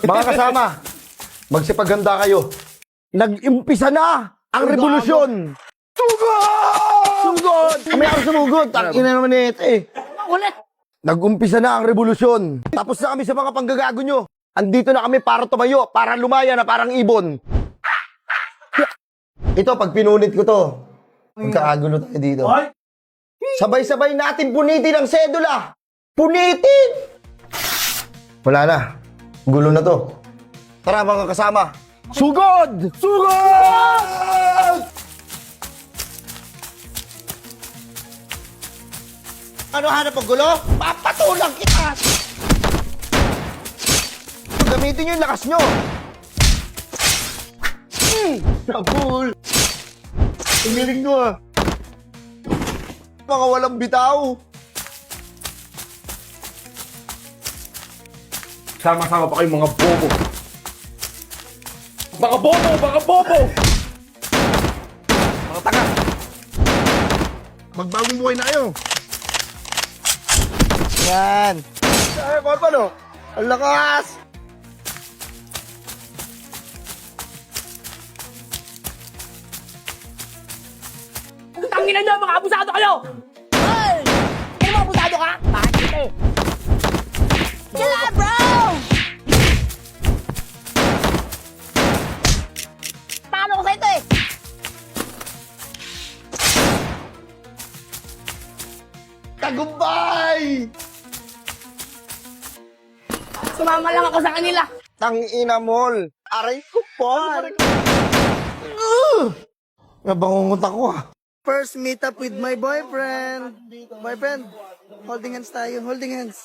Mga kasama, magsipaganda kayo. Nag-umpisa na ang revolusyon. Sugod! Sugod! Kami ako sumugod. Ina naman ito eh. Ulit! Nag-umpisa na ang revolusyon. Tapos na kami sa mga panggagago nyo. Andito na kami para tumayo, para lumaya na parang ibon. Ito, pag pinunit ko to, magkakagulo tayo dito. Sabay-sabay natin punitin ang sedula. Punitin! Wala na. Gulo na to. Tara mga kasama. Sugod! Sugod! Ano hanap ang gulo? Papatulang kita! Gamitin nyo yung lakas nyo. Sabul! Umiling nyo ah. Mga walang bitaw. Sama-sama pa kayong mga bobo. Mga bobo! Mga bobo! Mga tanga! Magbagong buhay na kayo. Yan. Ay, paano? Ang lakas! Tangina nyo, mga abusado kayo! Hoy! Ano mga abusado ka? Bakit eh? Sila, bro! Paano ko sa ito eh? Tagumpay! Sumama lang ako sa kanila. Tangina mall. Aray ko po. Nabangungot ako ah. First meet up with my boyfriend. Boyfriend, holding hands tayo. Holding hands.